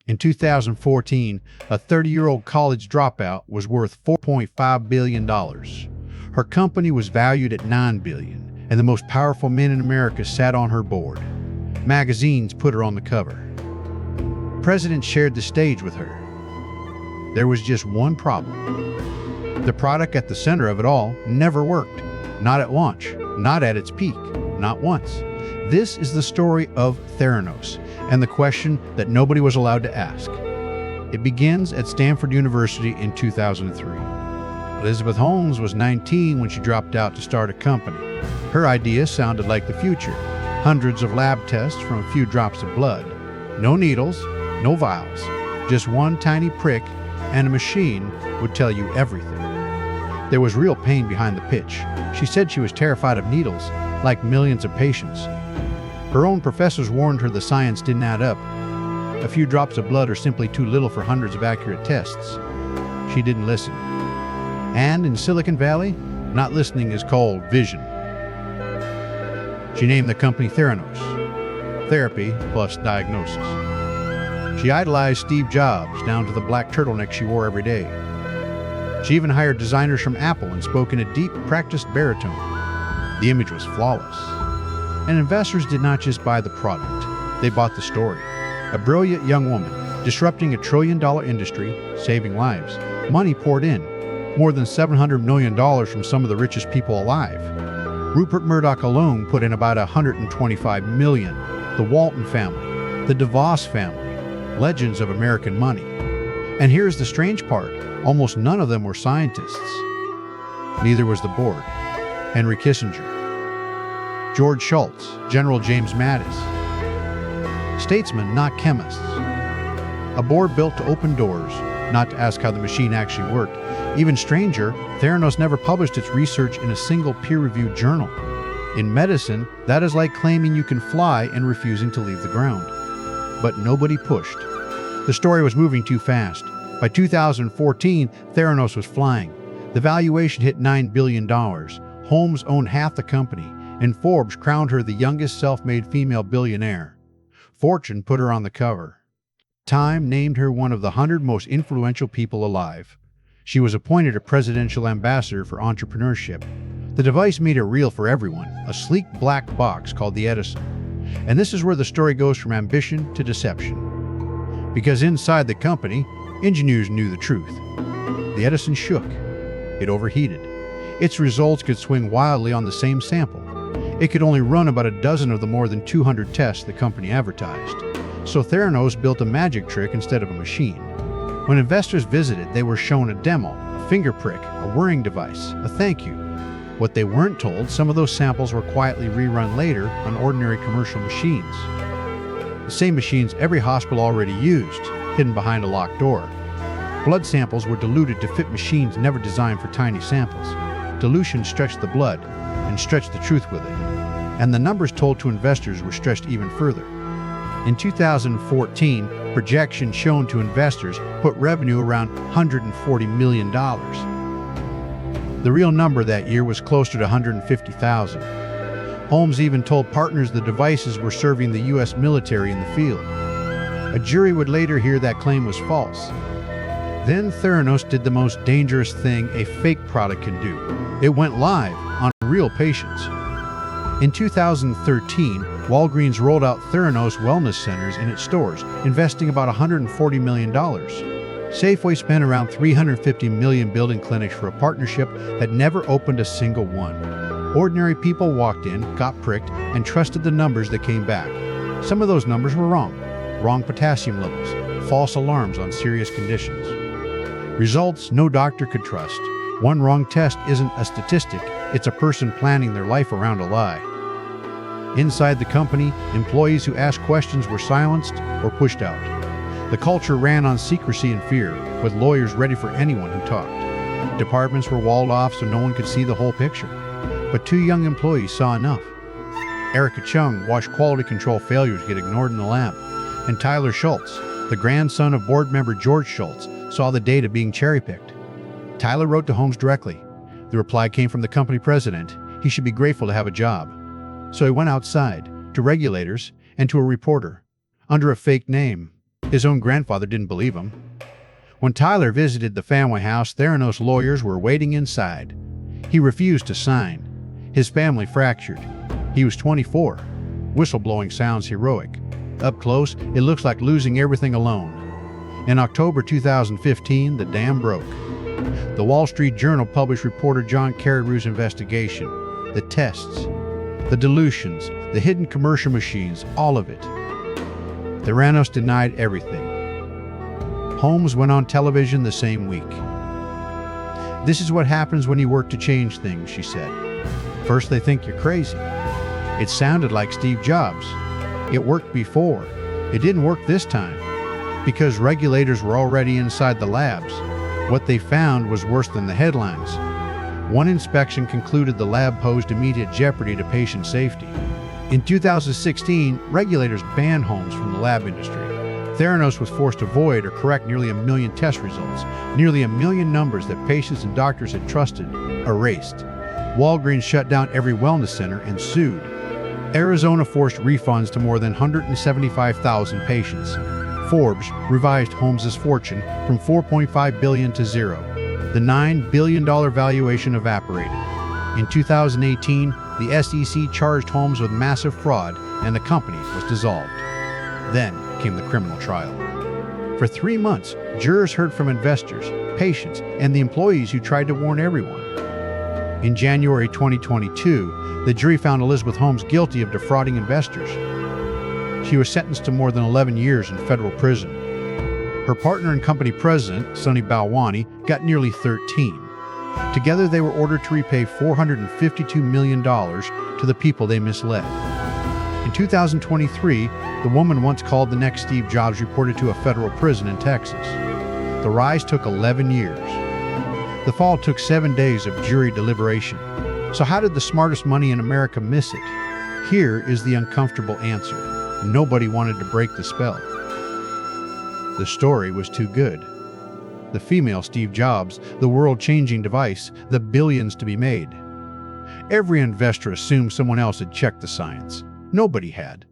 In 2014, a 30-year-old college dropout was worth $4.5 billion. Her company was valued at $9 billion, and the most powerful men in America sat on her board. Magazines put her on the cover. Presidents shared the stage with her. There was just one problem. The product at the center of it all never worked. Not at launch, not at its peak, not once. This is the story of Theranos, and the question that nobody was allowed to ask. It begins at Stanford University in 2003. Elizabeth Holmes was 19 when she dropped out to start a company. Her idea sounded like the future. Hundreds of lab tests from a few drops of blood. No needles, no vials. Just one tiny prick, and a machine would tell you everything. There was real pain behind the pitch. She said she was terrified of needles, like millions of patients. Her own professors warned her the science didn't add up. A few drops of blood are simply too little for hundreds of accurate tests. She didn't listen. And in Silicon Valley, not listening is called vision. She named the company Theranos, therapy plus diagnosis. She idolized Steve Jobs down to the black turtleneck she wore every day. She even hired designers from Apple and spoke in a deep, practiced baritone. The image was flawless. And investors did not just buy the product, they bought the story. A brilliant young woman, disrupting a trillion-dollar industry, saving lives. Money poured in, more than $700 million from some of the richest people alive. Rupert Murdoch alone put in about $125 million. The Walton family, the DeVos family, legends of American money. And here's the strange part, almost none of them were scientists. Neither was the board. Henry Kissinger, George Shultz, General James Mattis. Statesmen, not chemists. A board built to open doors, not to ask how the machine actually worked. Even stranger, Theranos never published its research in a single peer-reviewed journal. In medicine, that is like claiming you can fly and refusing to leave the ground. But nobody pushed. The story was moving too fast. By 2014, Theranos was flying. The valuation hit $9 billion. Holmes owned half the company, and Forbes crowned her the youngest self-made female billionaire. Fortune put her on the cover. Time named her one of the 100 most influential people alive. She was appointed a presidential ambassador for entrepreneurship. The device made it real for everyone, a sleek black box called the Edison. And this is where the story goes from ambition to deception. Because inside the company, engineers knew the truth. The Edison shook. It overheated. Its results could swing wildly on the same sample. It could only run about a dozen of the more than 200 tests the company advertised. So Theranos built a magic trick instead of a machine. When investors visited, they were shown a demo, a finger prick, a whirring device, a thank you. What they weren't told, some of those samples were quietly rerun later on ordinary commercial machines. The same machines every hospital already used, hidden behind a locked door. Blood samples were diluted to fit machines never designed for tiny samples. Dilution stretched the blood, and stretched the truth with it. And the numbers told to investors were stretched even further. In 2014, projections shown to investors put revenue around $140 million. The real number that year was closer to 150,000. Holmes even told partners the devices were serving the U.S. military in the field. A jury would later hear that claim was false. Then Theranos did the most dangerous thing a fake product can do. It went live on real patients. In 2013, Walgreens rolled out Theranos wellness centers in its stores, investing about $140 million. Safeway spent around $350 million building clinics for a partnership that never opened a single one. Ordinary people walked in, got pricked, and trusted the numbers that came back. Some of those numbers were wrong. Wrong potassium levels, false alarms on serious conditions. Results no doctor could trust. One wrong test isn't a statistic, it's a person planning their life around a lie. Inside the company, employees who asked questions were silenced or pushed out. The culture ran on secrecy and fear, with lawyers ready for anyone who talked. Departments were walled off so no one could see the whole picture. But 2 young employees saw enough. Erica Chung watched quality control failures get ignored in the lab, and Tyler Schultz, the grandson of board member George Schultz, saw the data being cherry-picked. Tyler wrote to Holmes directly. The reply came from the company president. He should be grateful to have a job. So he went outside, to regulators, and to a reporter, under a fake name. His own grandfather didn't believe him. When Tyler visited the family house, Theranos lawyers were waiting inside. He refused to sign. His family fractured. He was 24. Whistleblowing sounds heroic. Up close, it looks like losing everything alone. In October 2015, the dam broke. The Wall Street Journal published reporter John Carreyrou's investigation. The tests, the dilutions, the hidden commercial machines, all of it. Theranos denied everything. Holmes went on television the same week. "This is what happens when you work to change things," she said. "First they think you're crazy." It sounded like Steve Jobs. It worked before. It didn't work this time. Because regulators were already inside the labs. What they found was worse than the headlines. One inspection concluded the lab posed immediate jeopardy to patient safety. In 2016, regulators banned Holmes from the lab industry. Theranos was forced to void or correct nearly 1 million test results, nearly 1 million numbers that patients and doctors had trusted, erased. Walgreens shut down every wellness center and sued. Arizona forced refunds to more than 175,000 patients. Forbes revised Holmes's fortune from $4.5 billion to zero. The $9 billion valuation evaporated. In 2018, the SEC charged Holmes with massive fraud, and the company was dissolved. Then came the criminal trial. For 3 months, jurors heard from investors, patients, and the employees who tried to warn everyone. In January 2022, the jury found Elizabeth Holmes guilty of defrauding investors. She was sentenced to more than 11 years in federal prison. Her partner and company president, Sunny Balwani, got nearly 13. Together, they were ordered to repay $452 million to the people they misled. In 2023, the woman once called the next Steve Jobs reported to a federal prison in Texas. The rise took 11 years. The fall took 7 days of jury deliberation. So how did the smartest money in America miss it? Here is the uncomfortable answer. Nobody wanted to break the spell. The story was too good. The female Steve Jobs, the world-changing device, the billions to be made. Every investor assumed someone else had checked the science. Nobody had.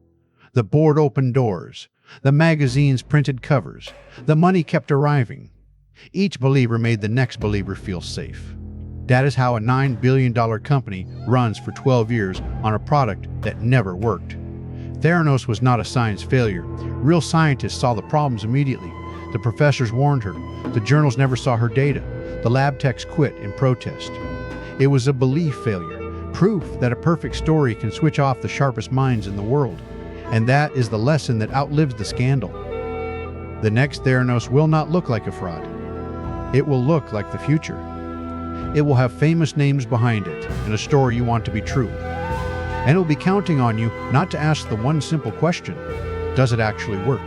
The board opened doors. The magazines printed covers. The money kept arriving. Each believer made the next believer feel safe. That is how a $9 billion company runs for 12 years on a product that never worked. Theranos was not a science failure. Real scientists saw the problems immediately. The professors warned her. The journals never saw her data. The lab techs quit in protest. It was a belief failure, proof that a perfect story can switch off the sharpest minds in the world. And that is the lesson that outlives the scandal. The next Theranos will not look like a fraud. It will look like the future. It will have famous names behind it and a story you want to be true. And it will be counting on you not to ask the one simple question: does it actually work?